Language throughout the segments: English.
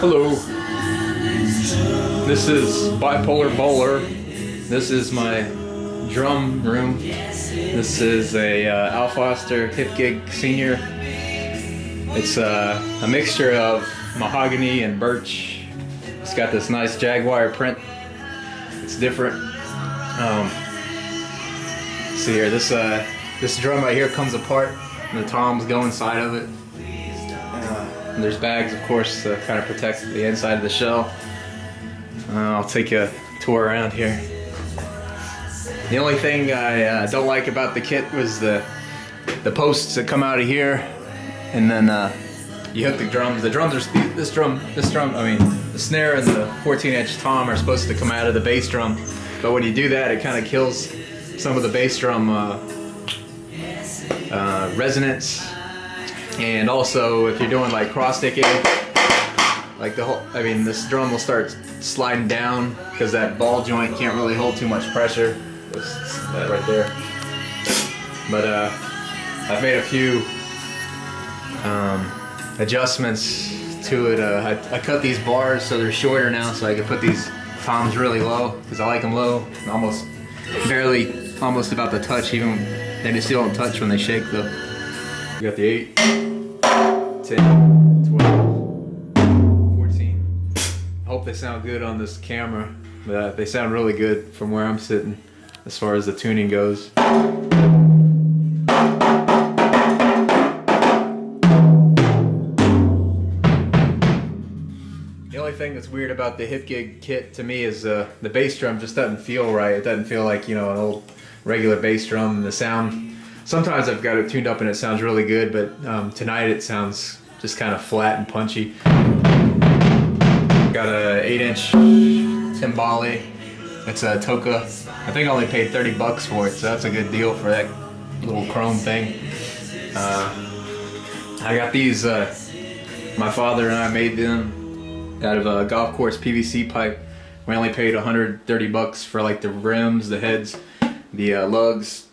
Hello, this is Bipolar Bowler. This is my drum room. This is a Al Foster Hip Gig Senior. It's a mixture of mahogany and birch. It's got this nice jaguar print. It's different. See here, this drum right here comes apart, and the toms go inside of it. And there's bags, of course, to kind of protect the inside of the shell. I'll take you a tour around here. The only thing I don't like about the kit was the posts that come out of here, and then you hook the drums. The drums are the snare and the 14-inch tom are supposed to come out of the bass drum, but when you do that, it kind of kills some of the bass drum resonance. And also, if you're doing like cross sticking, like this drum will start sliding down because that ball joint can't really hold too much pressure. That right there. But I've made a few adjustments to it. I cut these bars so they're shorter now, so I can put these toms really low because I like them low, almost about to touch. Even they still don't touch when they shake though. You got the 8, 10, 12, 14. I hope they sound good on this camera, but they sound really good from where I'm sitting as far as the tuning goes. The only thing that's weird about the Hip Gig kit to me is the bass drum just doesn't feel right. It doesn't feel like, an old regular bass drum. The sound, sometimes I've got it tuned up and it sounds really good, but tonight it sounds just kind of flat and punchy. Got a 8-inch timbale. It's a Toka. I think I only paid $30 for it, so that's a good deal for that little chrome thing. I got these, my father and I made them out of a golf course PVC pipe. We only paid $130 for like the rims, the heads, the lugs.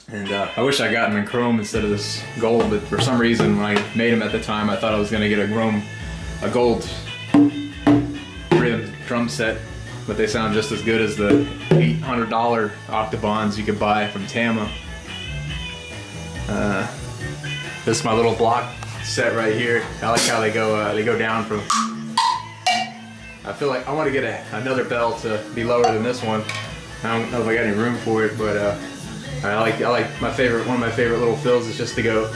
And I wish I got them in chrome instead of this gold, but for some reason when I made them at the time, I thought I was going to get a gold rim drum set, but they sound just as good as the $800 Octobans you could buy from Tama. This is my little block set right here. I like how they go down from. I feel like I want to get another bell to be lower than this one. I don't know if I got any room for it, but I like one of my favorite little fills is just to go.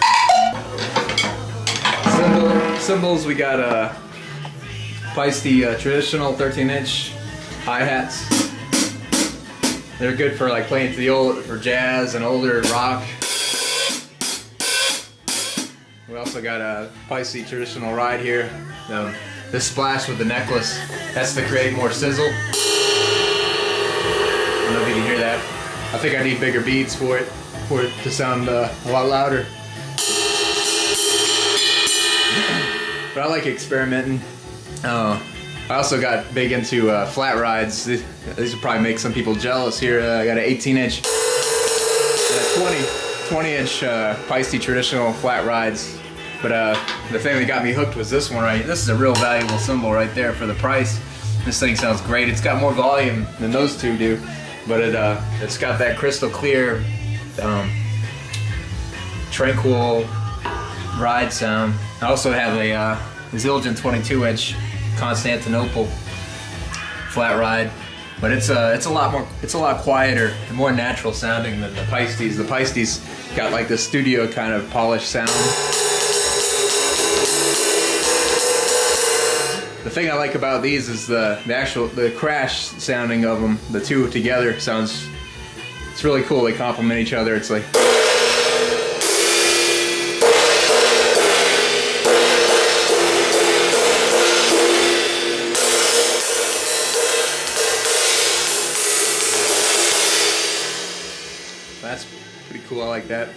Cymbals, we got Feisty traditional 13-inch hi-hats. They're good for like playing for jazz and older rock. We also got a Feisty traditional ride here. This splash with the necklace, that's to create more sizzle. I don't know if you can hear that. I think I need bigger beads for it to sound a lot louder. But I like experimenting. I also got big into flat rides. These will probably make some people jealous here. I got an 18-inch and a 20-inch Feisty traditional flat rides. But the thing that got me hooked was this one right. This is a real valuable cymbal right there for the price. This thing sounds great. It's got more volume than those two do, but it's got that crystal clear, tranquil ride sound. I also have a Zildjian 22-inch Constantinople flat ride, but it's a lot quieter and more natural sounding than the Feisties. The Feisties got like this studio kind of polished sound. The thing I like about these is the crash sounding of them. The two together it's really cool. They complement each other. It's like. That's pretty cool. I like that.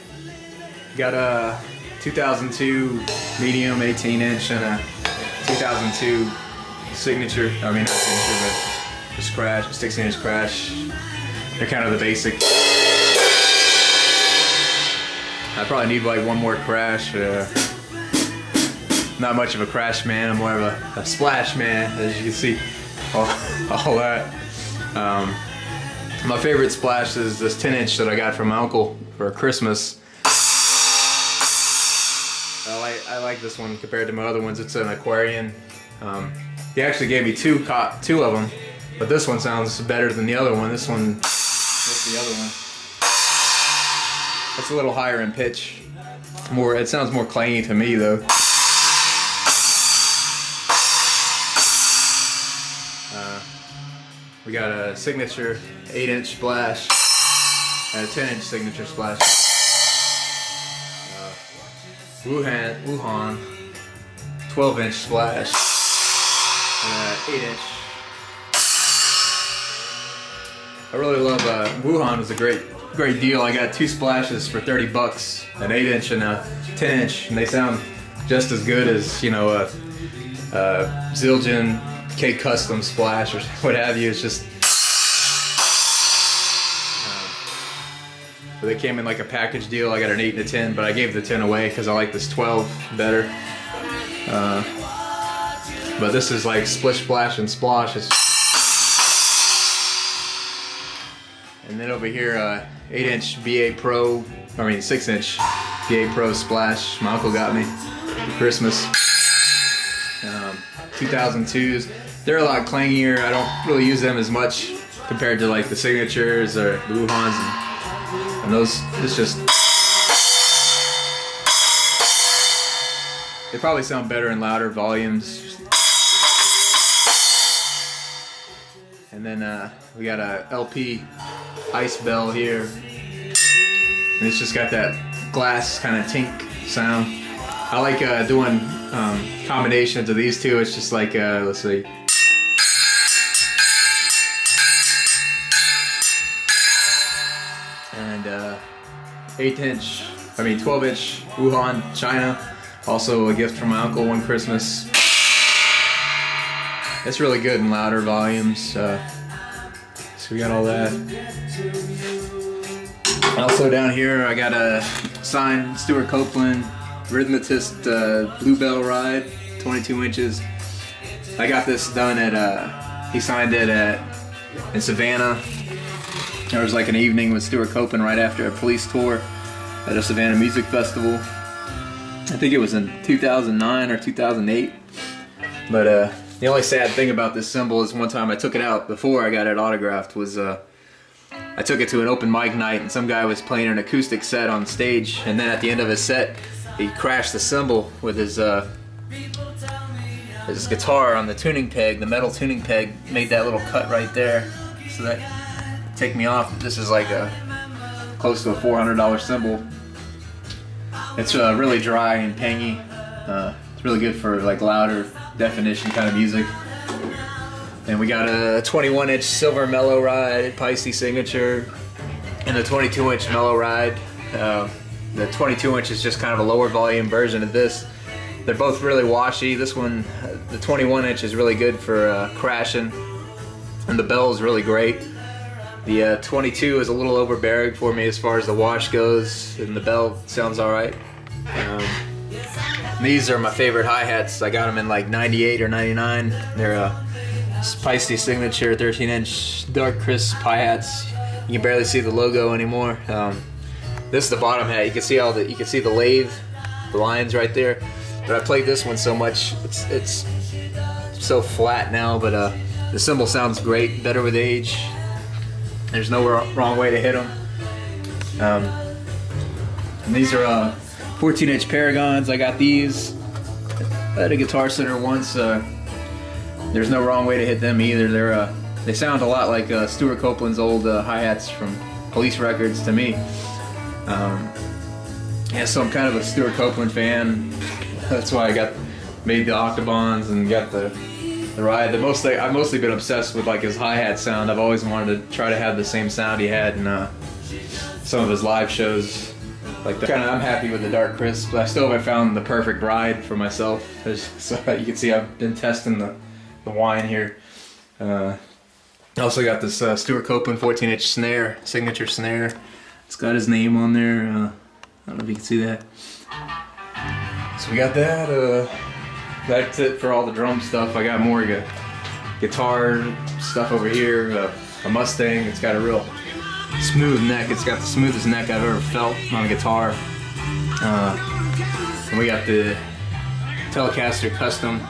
Got a 2002 medium 18-inch and a 2002 signature. I mean, not signature, but just crash, 16-inch crash. They're kind of the basic. I probably need like one more crash. not much of a crash man. I'm more of a splash man, as you can see. All that. My favorite splash is this 10-inch that I got from my uncle for Christmas. I like this one compared to my other ones. It's an Aquarian. He actually gave me two of them, but this one sounds better than the other one. This one, what's the other one? It's a little higher in pitch. It sounds more clangy to me though. We got a signature 8-inch splash and a 10-inch signature splash. Wuhan 12-inch splash and 8-inch. I really love Wuhan. Was a great deal. I got 2 splashes for 30 bucks, an 8-inch and a 10-inch, and they sound just as good as, you know, a Zildjian K Custom splash or what have you. It's just but they came in like a package deal. I got an 8 and a 10, but I gave the 10 away because I like this 12 better. But this is like splish splash and splosh. And then over here, 8-inch BA Pro, 6-inch BA Pro splash. My uncle got me for Christmas. 2002s. They're a lot clangier. I don't really use them as much compared to like the signatures or the Wuhans and those. It's just, they probably sound better in louder volumes. And then we got a LP Ice Bell here, and it's just got that glass kind of tink sound. I like doing combinations of these two. It's just like, let's see. And 12-inch Wuhan China, also a gift from my uncle one Christmas. It's really good in louder volumes. So we got all that. Also down here, I got a signed Stewart Copeland Rhythmatist Bluebell Ride, 22 inches. I got this done at, he signed it in Savannah. There was like an evening with Stewart Copeland right after a Police tour at a Savannah Music Festival. I think it was in 2009 or 2008. But the only sad thing about this cymbal is one time I took it out before I got it autographed was I took it to an open mic night and some guy was playing an acoustic set on stage, and then at the end of his set he crashed the cymbal with his guitar on the tuning peg. The metal tuning peg made that little cut right there, so that ticked me off. This is like close to a $400 cymbal. It's really dry and tangy. It's really good for like louder definition kind of music. And we got a 21-inch Silver Mellow Ride Paiste signature and a 22-inch Mellow Ride. The 22-inch is just kind of a lower volume version of this. They're both really washy. This one, the 21-inch is really good for crashing, and the bell is really great. The 22 is a little overbearing for me as far as the wash goes, and the bell sounds alright. These are my favorite hi-hats. I got them in like 98 or 99. They're a Paiste signature 13-inch dark crisp hi-hats. You can barely see the logo anymore. This is the bottom hat. You can see you can see the lathe, the lines right there. But I played this one so much, it's so flat now. But the cymbal sounds great, better with age. There's no wrong way to hit them. And these are 14-inch Paragons. I got these at a Guitar Center once. There's no wrong way to hit them either. They sound a lot like Stewart Copeland's old hi-hats from Police records to me. Yeah, so I'm kind of a Stewart Copeland fan. That's why I made the Octobans and got the ride. I've mostly been obsessed with like his hi-hat sound. I've always wanted to try to have the same sound he had in some of his live shows. Like I'm happy with the dark crisp. I still haven't found the perfect ride for myself. So you can see I've been testing the wine here. I also got this Stewart Copeland 14-inch snare, signature snare. It's got his name on there. I don't know if you can see that. So we got that. that's it for all the drum stuff. I got more guitar stuff over here. A Mustang. It's got a real smooth neck. It's got the smoothest neck I've ever felt on a guitar. And we got the Telecaster Custom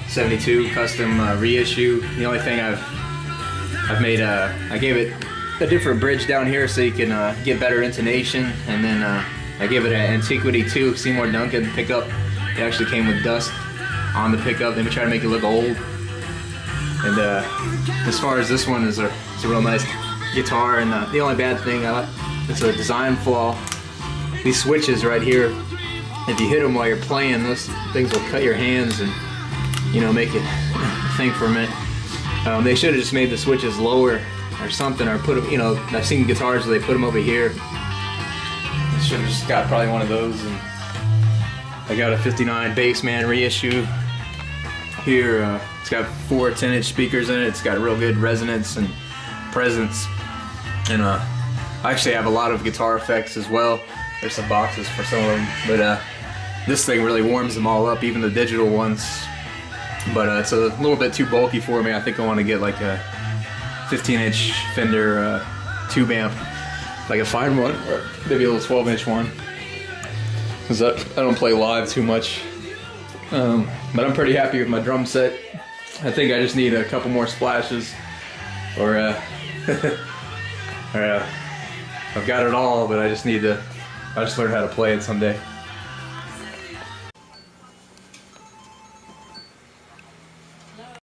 72 Custom reissue. The only thing I've made, I gave it a different bridge down here so you can get better intonation, and then I gave it an Antiquity 2 Seymour Duncan pickup. It actually came with dust on the pickup. Then we try to make it look old. And as far as this one, it's a real nice guitar. And the only bad thing, it's a design flaw. These switches right here, if you hit them while you're playing, those things will cut your hands and, you know, make it think for a minute. They should have just made the switches lower or something, or put them, you know, I've seen guitars where they put them over here. I should have just got probably one of those. And I got a 59 Bassman reissue here. It's got 4 10-inch speakers in it. It's got real good resonance and presence. And I actually have a lot of guitar effects as well. There's some boxes for some of them, but this thing really warms them all up, even the digital ones. But it's a little bit too bulky for me. I think I want to get like a 15-inch Fender tube amp, like a fine one, or maybe a little 12-inch one, because I don't play live too much. But I'm pretty happy with my drum set. I think I just need a couple more splashes, or I've got it all, but I just learn how to play it someday.